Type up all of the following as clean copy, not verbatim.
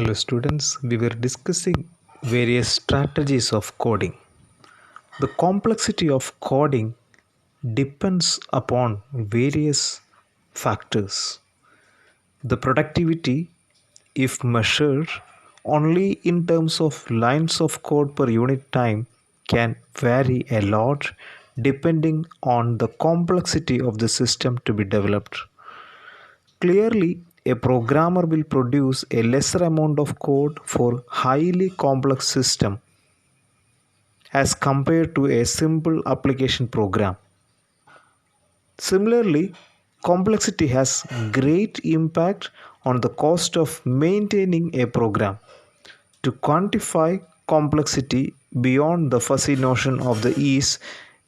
Hello students, we were discussing various strategies of coding. The complexity of coding depends upon various factors. The productivity, if measured only in terms of lines of code per unit time, can vary a lot depending on the complexity of the system to be developed. Clearly, a programmer will produce a lesser amount of code for highly complex system as compared to a simple application program. Similarly, complexity has great impact on the cost of maintaining a program. To quantify complexity beyond the fuzzy notion of the ease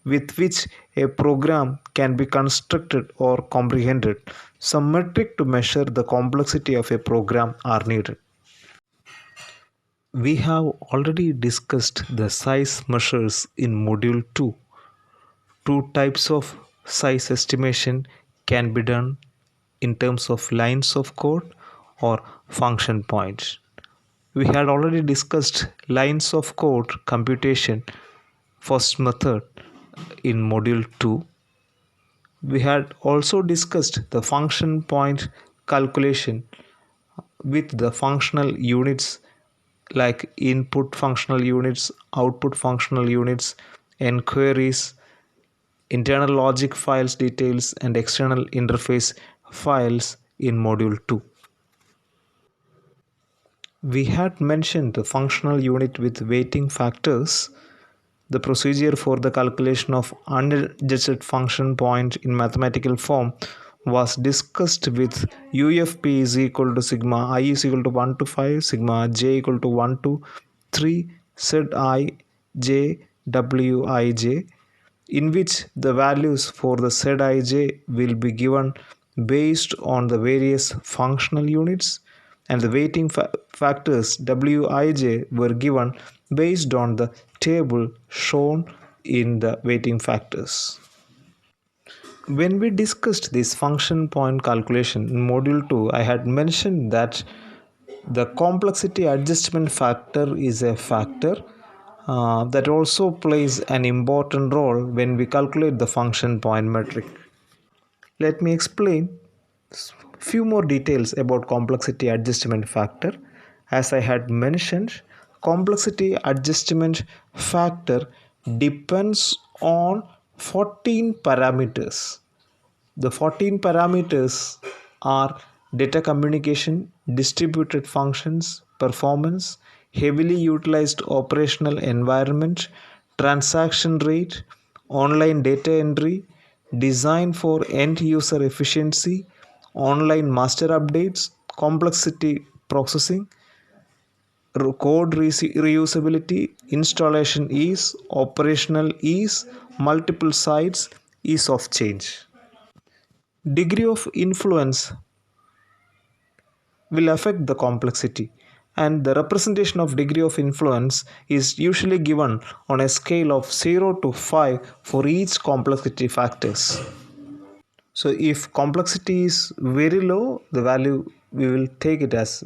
with which a program can be constructed or comprehended, some metric to measure the complexity of a program are needed. We have already discussed the size measures in module 2. Two types of size estimation can be done in terms of lines of code or function points. We had already discussed lines of code computation first method in module 2. We had also discussed the function point calculation with the functional units like input functional units, output functional units, enquiries, internal logic files details, and external interface files in module 2. We had mentioned the functional unit with weighting factors. The procedure for the calculation of unadjusted function point in mathematical form was discussed with UFP is equal to sigma I is equal to 1 to 5, sigma j equal to 1 to 3, Z I j W I j, in which the values for the Zij will be given based on the various functional units and the weighting factors Wij were given based on the table shown in the weighting factors. When we discussed this function point calculation in module 2, I had mentioned that the complexity adjustment factor is a factor that also plays an important role when we calculate the function point metric. Let me explain few more details about complexity adjustment factor. As I had mentioned, complexity adjustment factor depends on 14 parameters. The 14 parameters are data communication, distributed functions, performance, heavily utilized operational environment, transaction rate, online data entry, design for end user efficiency, online master updates, complexity processing, code reusability, installation ease, operational ease, multiple sites, ease of change. Degree of influence will affect the complexity, and the representation of degree of influence is usually given on a scale of 0 to 5 for each complexity factors. So if complexity is very low, the value we will take it as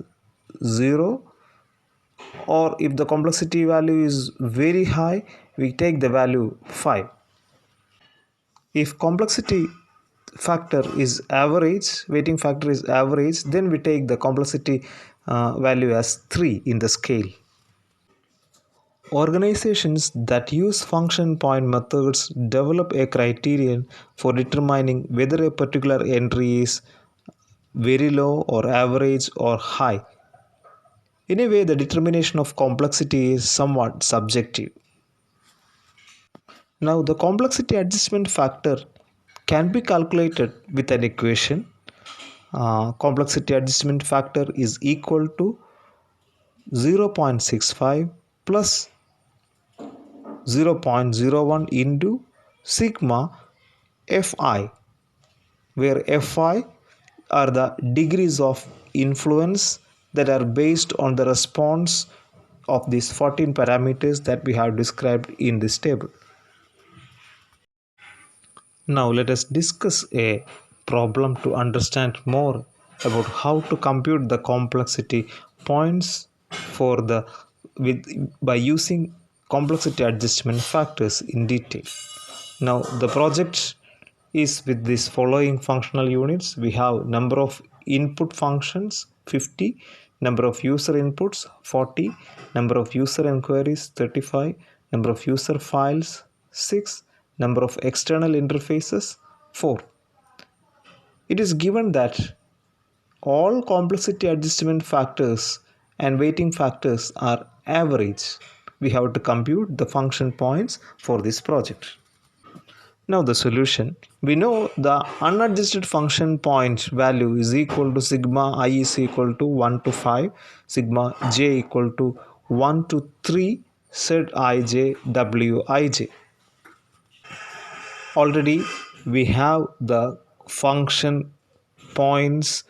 0, or if the complexity value is very high, we take the value 5. If complexity factor is average, weighting factor is average, then we take the complexity value as 3 in the scale. Organizations that use function point methods develop a criterion for determining whether a particular entry is very low or average or high. In a way, the determination of complexity is somewhat subjective. Now, the complexity adjustment factor can be calculated with an equation. Complexity adjustment factor is equal to 0.65 plus 0.01 into sigma fi, where fi are the degrees of influence that are based on the response of these 14 parameters that we have described in this table. Now let us discuss a problem to understand more about how to compute the complexity points for the with by using complexity adjustment factors in detail. Now the project is with these following functional units. We have number of input functions 50, number of user inputs 40, number of user inquiries 35, number of user files 6, number of external interfaces 4. It is given that all complexity adjustment factors and weighting factors are average. We have to compute the function points for this project. Now the solution. We know the unadjusted function point value is equal to sigma I is equal to 1 to 5, sigma j equal to 1 to 3 Z ij w ij. Already we have the function points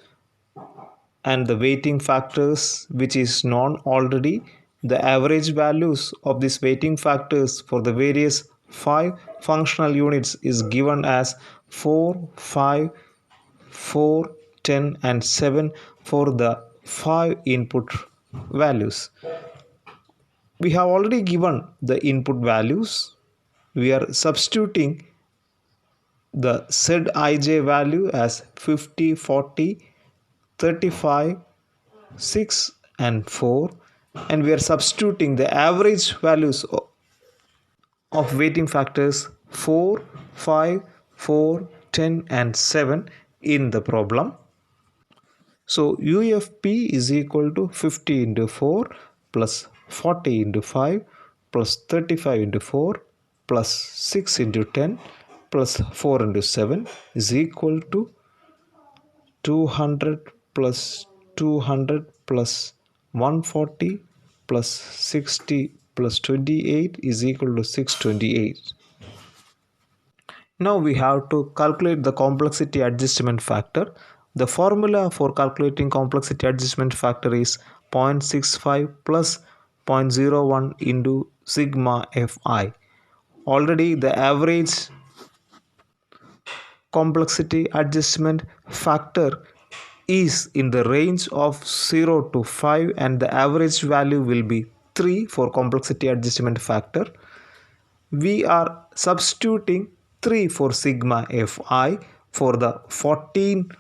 and the weighting factors which is known already. The average values of these weighting factors for the various 5 functional units is given as 4, 5, 4, 10 and 7 for the 5 input values. We have already given the input values. We are substituting the Zij value as 50, 40, 35, 6 and 4, and we are substituting the average values of weighting factors 4, 5, 4, 10 and 7 in the problem. So UFP is equal to 50 into 4 plus 40 into 5 plus 35 into 4 plus 6 into 10 plus 4 into 7 is equal to 200 plus 200 plus 140 plus 60 plus 28 is equal to 628. Now we have to calculate the complexity adjustment factor. The formula for calculating complexity adjustment factor is 0.65 plus 0.01 into sigma fi. Already the average complexity adjustment factor is in the range of 0 to 5 and the average value will be 3 for complexity adjustment factor. We are substituting 3 for sigma fi for the 14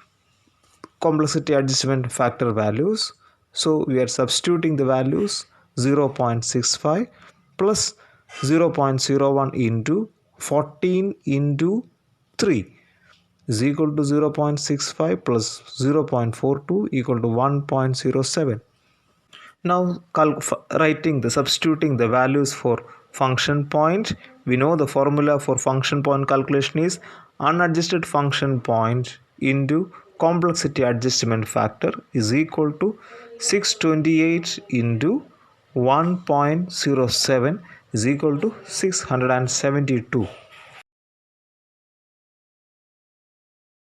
complexity adjustment factor values. So we are substituting the values 0.65 plus 0.01 into 14 into 3 is equal to 0.65 plus 0.42 equal to 1.07. Now substituting the values for function point, we know the formula for function point calculation is unadjusted function point into complexity adjustment factor is equal to 628 into 1.07 is equal to 672.